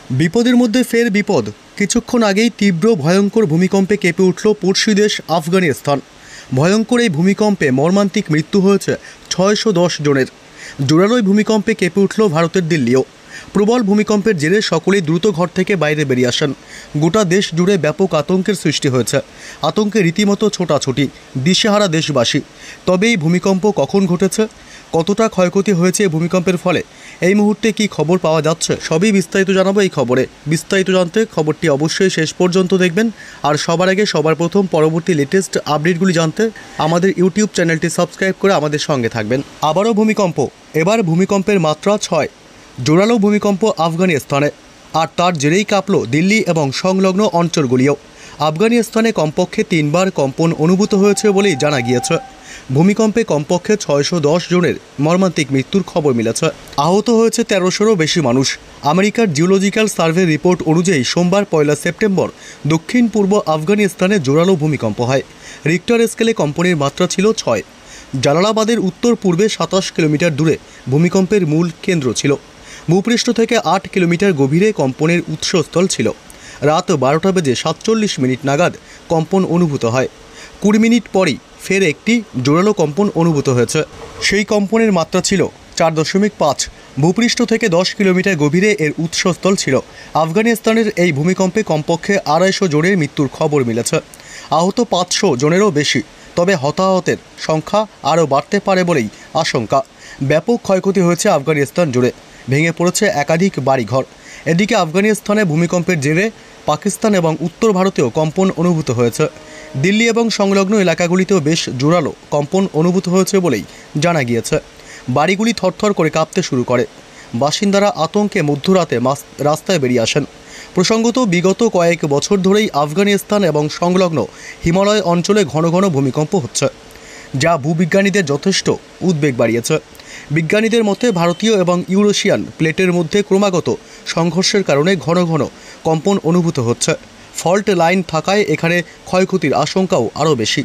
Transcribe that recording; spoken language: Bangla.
বিপদের মধ্যে ফের বিপদ। কিছুক্ষণ আগেই তীব্র ভয়ঙ্কর ভূমিকম্পে কেঁপে উঠল পড়শি দেশ আফগানিস্তান। ভয়ঙ্কর এই ভূমিকম্পে মর্মান্তিক মৃত্যু হয়েছে 610 জনের। জোরালো এই ভূমিকম্পে কেঁপে উঠল ভারতের দিল্লিও। প্রবল ভূমিকম্পের জেরে সকলেই দ্রুত ঘর থেকে বাইরে বেরিয়ে আসেন। গোটা দেশ জুড়ে ব্যাপক আতঙ্কের সৃষ্টি হয়েছে। আতঙ্কে রীতিমতো ছোটাছুটি, দিশেহারা দেশবাসী। তবে এই ভূমিকম্প কখন ঘটেছে, কতটা ক্ষয়ক্ষতি হয়েছে এই ভূমিকম্পের ফলে, এই মুহূর্তে কি খবর পাওয়া যাচ্ছে, সবই বিস্তারিত জানাবো এই খবরে। বিস্তারিত জানতে খবরটি অবশ্যই শেষ পর্যন্ত দেখবেন। আর সবার আগে সবার প্রথম পরবর্তী লেটেস্ট আপডেটগুলি জানতে আমাদের ইউটিউব চ্যানেলটি সাবস্ক্রাইব করে আমাদের সঙ্গে থাকবেন। আবারও ভূমিকম্প, এবার ভূমিকম্পের মাত্রা 6। জোরালো ভূমিকম্প আফগানিস্তানে, আর তার জেরেই কাঁপল দিল্লি এবং সংলগ্ন অঞ্চলগুলিও। আফগানিস্তানে কমপক্ষে 3 বার কম্পন অনুভূত হয়েছে বলেই জানা গিয়েছে। ভূমিকম্পে কমপক্ষে 610 জনের মর্মান্তিক মৃত্যুর খবর মিলেছে। আহত হয়েছে 1300-রও বেশি মানুষ। আমেরিকার জিওলজিক্যাল সার্ভে রিপোর্ট অনুযায়ী সোমবার 1 সেপ্টেম্বর দক্ষিণ পূর্ব আফগানিস্তানে জোরালো ভূমিকম্প হয়। রিক্টার স্কেলে কম্পনের মাত্রা ছিল 6। জালালাবাদের উত্তর পূর্বে 27 কিলোমিটার দূরে ভূমিকম্পের মূল কেন্দ্র ছিল। ভূপৃষ্ঠ থেকে 8 কিলোমিটার গভীরে কম্পনের উৎসস্থল ছিল। রাত 12:47 নাগাদ কম্পন অনুভূত হয়। 20 মিনিট পরই ফের একটি জোরালো কম্পন অনুভূত হয়েছে। সেই কম্পনের মাত্রা ছিল 4.5। ভূপৃষ্ঠ থেকে 10 কিলোমিটার গভীরে এর উৎসস্থল ছিল। আফগানিস্তানের এই ভূমিকম্পে কমপক্ষে 250 জনের মৃত্যুর খবর মিলেছে। আহত 500 জনেরও বেশি। তবে হতাহতের সংখ্যা আরও বাড়তে পারে বলেই আশঙ্কা। ব্যাপক ক্ষয়ক্ষতি হয়েছে আফগানিস্তান জুড়ে। ভেঙে পড়েছে একাধিক বাড়িঘর। এদিকে আফগানিস্তানে ভূমিকম্পের জেরে পাকিস্তান এবং উত্তর ভারতেও কম্পন অনুভূত হয়েছে। দিল্লি এবং সংলগ্ন এলাকাগুলিতেও বেশ জোরালো কম্পন অনুভূত হয়েছে বলেই জানা গিয়েছে। বাড়িগুলি থরথর করে কাঁপতে শুরু করে। বাসিন্দারা আতঙ্কে মধ্যরাতে রাস্তায় বেরিয়ে আসেন। প্রসঙ্গত, বিগত কয়েক বছর ধরেই আফগানিস্তান এবং সংলগ্ন হিমালয় অঞ্চলে ঘন ঘন ভূমিকম্প হচ্ছে, যা ভূবিজ্ঞানীদের যথেষ্ট উদ্বেগ বাড়িয়েছে। বিজ্ঞানীদের মতে ভারতীয় এবং ইউরেশিয়ান প্লেটের মধ্যে ক্রমাগত সংঘর্ষের কারণে ঘন ঘন কম্পন অনুভূত হচ্ছে। ফল্ট লাইন থাকায় এখানে ক্ষয়ক্ষতির আশঙ্কাও আরও বেশি।